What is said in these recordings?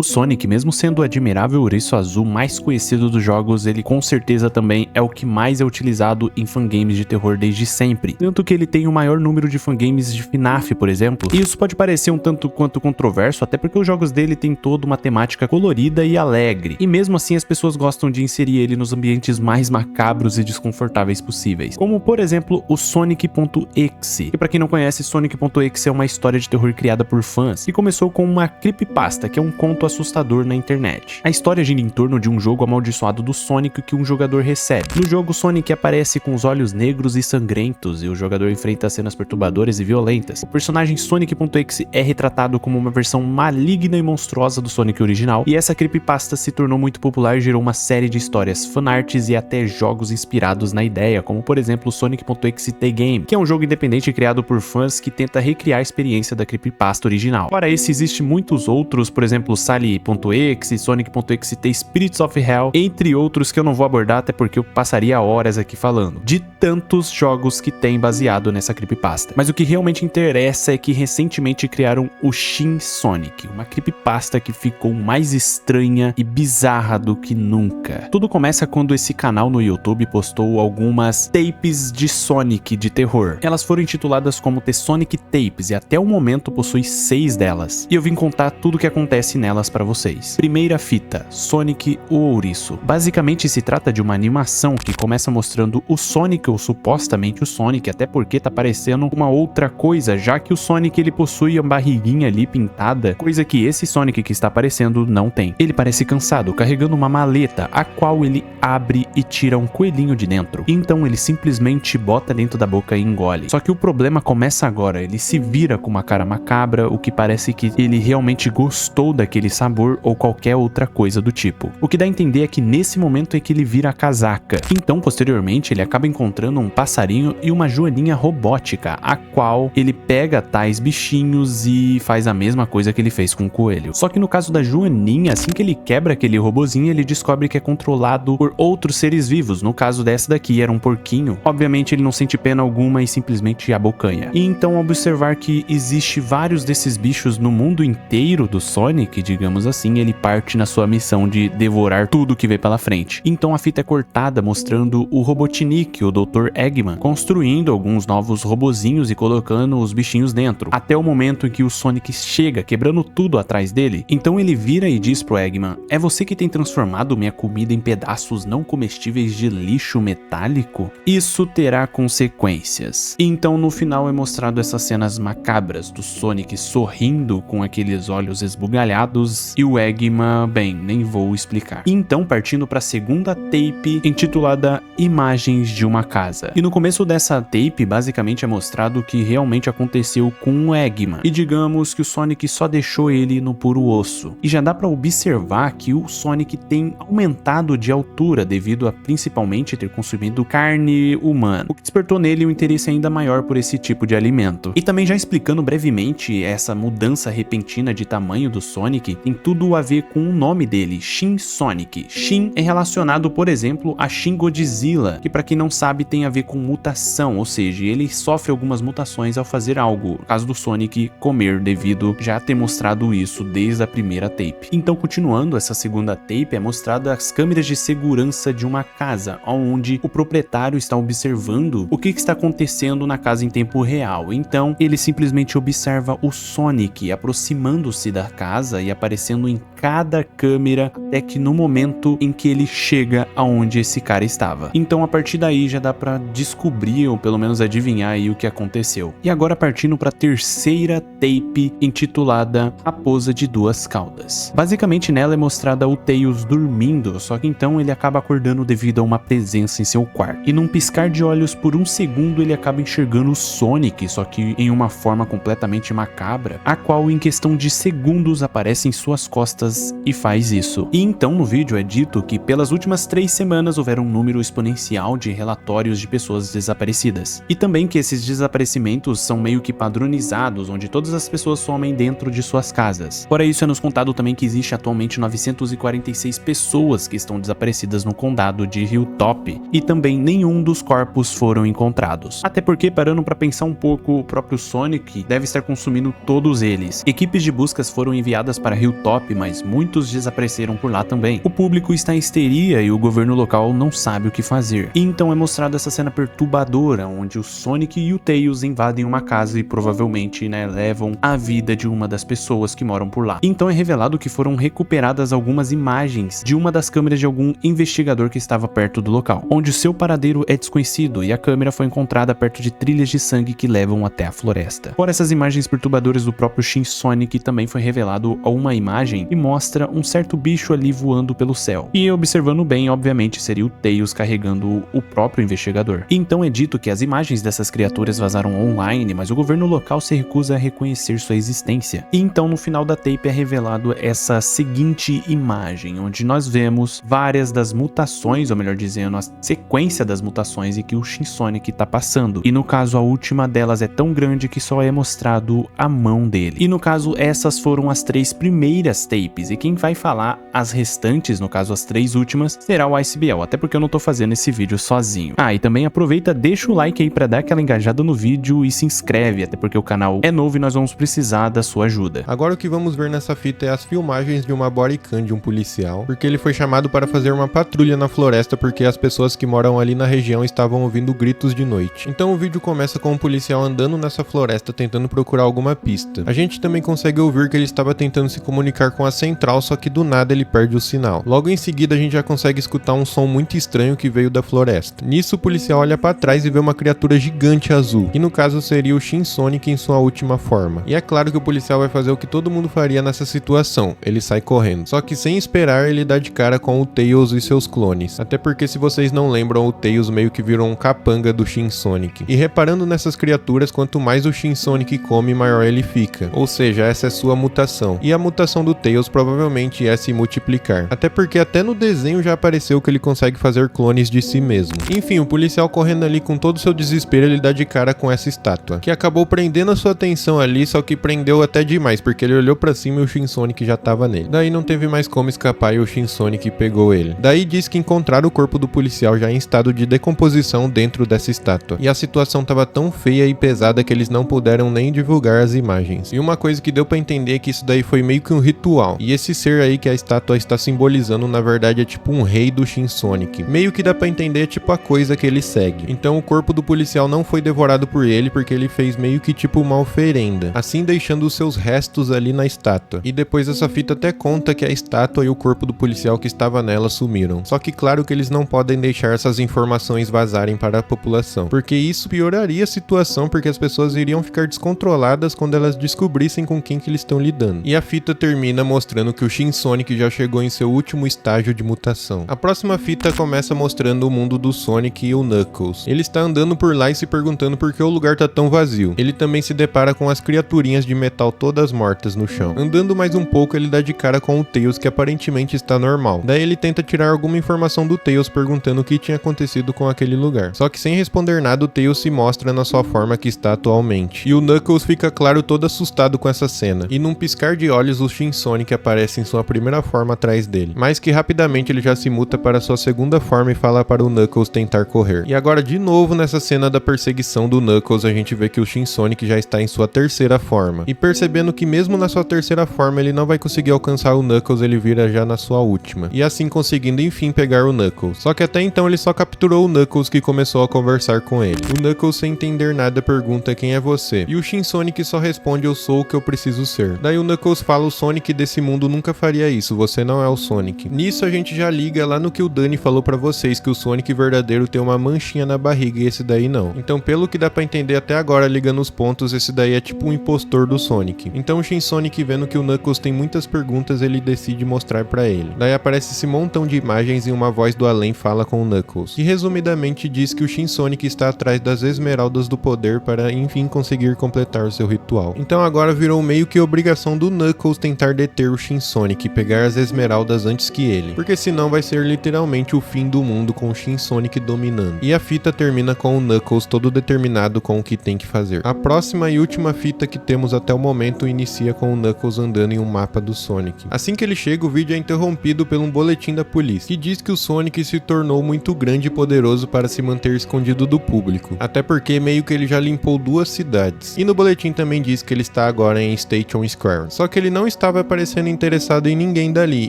O Sonic, mesmo sendo o admirável ouriço azul mais conhecido dos jogos, ele com certeza também é o que mais é utilizado em fangames de terror desde sempre. Tanto que ele tem o maior número de fangames de FNAF, por exemplo. E isso pode parecer um tanto quanto controverso, até porque os jogos dele têm toda uma temática colorida e alegre. E mesmo assim as pessoas gostam de inserir ele nos ambientes mais macabros e desconfortáveis possíveis. Como por exemplo o Sonic.exe. E pra quem não conhece, Sonic.exe é uma história de terror criada por fãs, que começou com uma creepypasta, que é um conto assustador na internet. A história gira em torno de um jogo amaldiçoado do Sonic que um jogador recebe. No jogo, Sonic aparece com os olhos negros e sangrentos e o jogador enfrenta cenas perturbadoras e violentas. O personagem Sonic.exe é retratado como uma versão maligna e monstruosa do Sonic original, e essa creepypasta se tornou muito popular e gerou uma série de histórias, fanarts e até jogos inspirados na ideia, como por exemplo o Sonic.exe The Game, que é um jogo independente criado por fãs que tenta recriar a experiência da creepypasta original. Fora esse, existem muitos outros, por exemplo Sally.exe, Sonic.exe The Spirits of Hell, entre outros que eu não vou abordar até porque eu passaria horas aqui falando, de tantos jogos que tem baseado nessa creepypasta. Mas o que realmente interessa é que recentemente criaram o Shin Sonic, uma creepypasta que ficou mais estranha e bizarra do que nunca. Tudo começa quando esse canal no YouTube postou algumas tapes de Sonic de terror. Elas foram intituladas como The Sonic Tapes e até o momento possui 6 delas. E eu vim contar tudo o que acontece nelas pra vocês. Primeira fita, Sonic o Ouriço. Basicamente se trata de uma animação que começa mostrando o Sonic, ou supostamente o Sonic, até porque tá parecendo uma outra coisa, já que o Sonic ele possui a barriguinha ali pintada, coisa que esse Sonic que está aparecendo não tem. Ele parece cansado, carregando uma maleta, a qual ele abre e tira um coelhinho de dentro. Então ele simplesmente bota dentro da boca e engole. Só que o problema começa agora, ele se vira com uma cara macabra, o que parece que ele realmente gostou daquele sabor ou qualquer outra coisa do tipo. O que dá a entender é que nesse momento é que ele vira a casaca. Então posteriormente ele acaba encontrando um passarinho e uma joaninha robótica, a qual ele pega tais bichinhos e faz a mesma coisa que ele fez com o coelho. Só que no caso da joaninha, assim que ele quebra aquele robozinho, ele descobre que é controlado por outros seres vivos. No caso dessa daqui era um porquinho. Obviamente ele não sente pena alguma e simplesmente abocanha. E então observar que existe vários desses bichos no mundo inteiro do Sonic, digamos assim, ele parte na sua missão de devorar tudo que vê pela frente. Então a fita é cortada mostrando o Robotnik, o Dr. Eggman, construindo alguns novos robozinhos e colocando os bichinhos dentro, até o momento em que o Sonic chega, quebrando tudo atrás dele. Então ele vira e diz pro Eggman: "É você que tem transformado minha comida em pedaços não comestíveis de lixo metálico? Isso terá consequências." Então no final é mostrado essas cenas macabras do Sonic sorrindo com aqueles olhos esbugalhados e o Eggman, bem, nem vou explicar. Então partindo para a segunda tape intitulada Imagens de uma Casa. E no começo dessa tape basicamente é mostrado o que realmente aconteceu com o Eggman. E digamos que o Sonic só deixou ele no puro osso. E já dá para observar que o Sonic tem aumentado de altura devido a principalmente ter consumido carne humana, o que despertou nele um interesse ainda maior por esse tipo de alimento. E também já explicando brevemente essa mudança repentina de tamanho do Sonic, tem tudo a ver com o nome dele, Shin Sonic. Shin é relacionado, por exemplo, a Shin Godzilla, que para quem não sabe tem a ver com mutação, ou seja, ele sofre algumas mutações ao fazer algo, no caso do Sonic comer, devido já ter mostrado isso desde a primeira tape. Então continuando, essa segunda tape é mostrada as câmeras de segurança de uma casa, onde o proprietário está observando o que está acontecendo na casa em tempo real. Então ele simplesmente observa o Sonic aproximando-se da casa e aparecendo em cada câmera até que no momento em que ele chega aonde esse cara estava. Então a partir daí já dá pra descobrir ou pelo menos adivinhar aí o que aconteceu. E agora partindo pra terceira tape intitulada Raposa de Duas Caudas. Basicamente nela é mostrada o Tails dormindo, só que então ele acaba acordando devido a uma presença em seu quarto. E num piscar de olhos por um segundo ele acaba enxergando o Sonic, só que em uma forma completamente macabra, a qual em questão de segundos aparece em suas costas e faz isso. E então no vídeo é dito que pelas últimas 3 semanas houveram um número exponencial de relatórios de pessoas desaparecidas. E também que esses desaparecimentos são meio que padronizados, onde todas as pessoas somem dentro de suas casas. Fora isso é nos contado também que existe atualmente 946 pessoas que estão desaparecidas no condado de Hilltop, e também nenhum dos corpos foram encontrados. Até porque, parando para pensar um pouco, o próprio Sonic deve estar consumindo todos eles. Equipes de buscas foram enviadas para Hilltop, mas muitos desapareceram por lá também. O público está em histeria e o governo local não sabe o que fazer. E então é mostrada essa cena perturbadora, onde o Sonic e o Tails invadem uma casa e provavelmente, levam a vida de uma das pessoas que moram por lá. Então é revelado que foram recuperadas algumas imagens de uma das câmeras de algum investigador que estava perto do local, onde o seu paradeiro é desconhecido e a câmera foi encontrada perto de trilhas de sangue que levam até a floresta. Fora essas imagens perturbadoras do próprio Shin Sonic, também foi revelado uma imagem que mostra um certo bicho ali voando pelo céu. E observando bem, obviamente seria o Tails carregando o próprio investigador. Então é dito que as imagens dessas criaturas vazaram online, mas o governo local se recusa a reconhecer sua existência. E então no final da tape é revelado essa seguinte imagem, onde nós vemos várias das mutações, ou melhor dizendo, a sequência das mutações e que o Shin Sonic tá passando. E no caso a última delas é tão grande que só é mostrado a mão dele. E no caso essas foram as 3 primeiras tapes, e quem vai falar as restantes, no caso as 3 últimas, será o IceBL, até porque eu não tô fazendo esse vídeo sozinho. E também aproveita, deixa o like aí pra dar aquela engajada no vídeo e se inscreve, até porque o canal é novo e nós vamos precisar da sua ajuda. Agora o que vamos ver nessa fita é as filmagens de uma bodycam de um policial, porque ele foi chamado para fazer uma patrulha na floresta porque as pessoas que moram ali na região estavam ouvindo gritos de noite. Então o vídeo começa com um policial andando nessa floresta tentando procurar alguma pista. A gente também consegue ouvir que ele estava tentando se comunicar com a central, só que do nada ele perde o sinal. Logo em seguida a gente já consegue escutar um som muito estranho que veio da floresta. Nisso o policial olha para trás e vê uma criatura gigante azul, que no caso seria o Shin Sonic em sua última forma. E é claro que o policial vai fazer o que todo mundo faria nessa situação, ele sai correndo. Só que sem esperar ele dá de cara com o Tails e seus clones. Até porque se vocês não lembram, o Tails meio que virou um capanga do Shin Sonic. E reparando nessas criaturas, quanto mais o Shin Sonic come, maior ele fica. Ou seja, essa é sua mutação. E a mutação do Tails provavelmente é se multiplicar. Até porque até no desenho já apareceu que ele consegue fazer clones de si mesmo. Enfim, o policial correndo ali com todo o seu desespero, ele dá de cara com essa estátua, que acabou prendendo a sua atenção ali, só que prendeu até demais, porque ele olhou pra cima e o Shin Sonic já tava nele. Daí não teve mais como escapar e o Shin Sonic pegou ele. Daí diz que encontraram o corpo do policial já em estado de decomposição dentro dessa estátua. E a situação tava tão feia e pesada que eles não puderam nem divulgar as imagens. E uma coisa que deu pra entender é que isso daí foi meio que um ritual. E esse ser aí que a estátua está simbolizando, na verdade é tipo um rei do Shin Sonic. Meio que dá pra entender tipo a coisa que ele segue. Então o corpo do policial não foi devorado por ele, porque ele fez meio que tipo uma oferenda, assim deixando os seus restos ali na estátua. E depois essa fita até conta que a estátua e o corpo do policial que estava nela sumiram. Só que claro que eles não podem deixar essas informações vazarem para a população, porque isso pioraria a situação, porque as pessoas iriam ficar descontroladas quando elas descobrissem com quem que eles estão lidando. E a fita termina mostrando que o Shin Sonic já chegou em seu último estágio de mutação. A próxima fita começa mostrando o mundo do Sonic e o Knuckles. Ele está andando por lá e se perguntando por que o lugar tá tão vazio. Ele também se depara com as criaturinhas de metal todas mortas no chão. Andando mais um pouco, ele dá de cara com o Tails, que aparentemente está normal. Daí ele tenta tirar alguma informação do Tails perguntando o que tinha acontecido com aquele lugar. Só que sem responder nada, o Tails se mostra na sua forma que está atualmente. E o Knuckles fica claro todo assustado com essa cena. E num piscar de olhos, o Shin Sonic aparece em sua primeira forma atrás dele. Mas que rapidamente ele já se muta para sua segunda forma e fala para o Knuckles tentar correr. E agora de novo nessa cena da perseguição do Knuckles, a gente vê que o Shin Sonic já está em sua terceira forma. E percebendo que mesmo na sua terceira forma ele não vai conseguir alcançar o Knuckles, ele vira já na sua última. E assim conseguindo enfim pegar o Knuckles. Só que até então ele só capturou o Knuckles, que começou a conversar com ele. O Knuckles, sem entender nada, pergunta quem é você. E o Shin Sonic só responde: eu sou o que eu preciso ser. Daí o Knuckles fala: o Sonic desse mundo nunca faria isso, você não é o Sonic. Nisso a gente já liga lá no que o Dani falou pra vocês, que o Sonic verdadeiro tem uma manchinha na barriga e esse daí não. Então pelo que dá pra entender até agora, ligando os pontos, esse daí é tipo um impostor do Sonic. Então o Shin Sonic, vendo que o Knuckles tem muitas perguntas, ele decide mostrar pra ele. Daí aparece esse montão de imagens e uma voz do além fala com o Knuckles, que resumidamente diz que o Shin Sonic está atrás das esmeraldas do poder para enfim conseguir completar o seu ritual. Então agora virou meio que obrigação do Knuckles tentar deter o Shin Sonic e pegar as esmeraldas antes que ele, porque senão vai ser literalmente o fim do mundo com o Shin Sonic dominando. E a fita termina com o Knuckles todo determinado com o que tem que fazer. A próxima e última fita que temos até o momento inicia com o Knuckles andando em um mapa do Sonic. Assim que ele chega, o vídeo é interrompido por um boletim da polícia, que diz que o Sonic se tornou muito grande e poderoso para se manter escondido do público, até porque meio que ele já limpou 2 cidades. E no boletim também diz que ele está agora em Station Square, só que ele não está estava parecendo interessado em ninguém dali,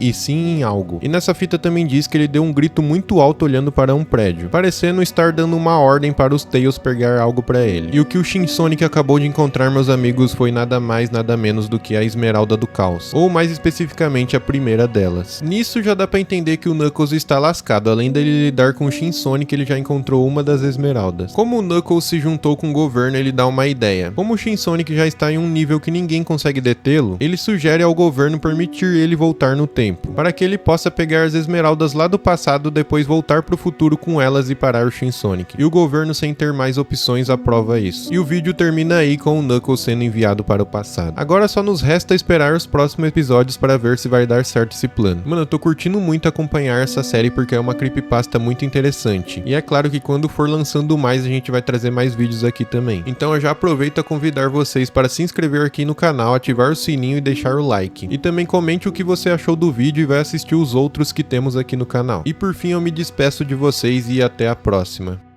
e sim em algo. E nessa fita também diz que ele deu um grito muito alto olhando para um prédio, parecendo estar dando uma ordem para os Tails pegar algo para ele. E o que o Shinsonic acabou de encontrar, meus amigos, foi nada mais nada menos do que a Esmeralda do Caos, ou mais especificamente a primeira delas. Nisso já dá pra entender que o Knuckles está lascado, além dele lidar com o Shinsonic, ele já encontrou uma das esmeraldas. Como o Knuckles se juntou com o governo, ele dá uma ideia. Como o Shinsonic já está em um nível que ninguém consegue detê-lo, ele sugere ao governo permitir ele voltar no tempo, para que ele possa pegar as esmeraldas lá do passado, depois voltar pro futuro com elas e parar o Shinsonic. E o governo, sem ter mais opções, aprova isso. E o vídeo termina aí com o Knuckles sendo enviado para o passado. Agora só nos resta esperar os próximos episódios para ver se vai dar certo esse plano. Mano, eu tô curtindo muito acompanhar essa série porque é uma creepypasta muito interessante. E é claro que quando for lançando mais, a gente vai trazer mais vídeos aqui também. Então eu já aproveito a convidar vocês para se inscrever aqui no canal, ativar o sininho e deixar o like. E também comente o que você achou do vídeo e vai assistir os outros que temos aqui no canal. E por fim eu me despeço de vocês e até a próxima.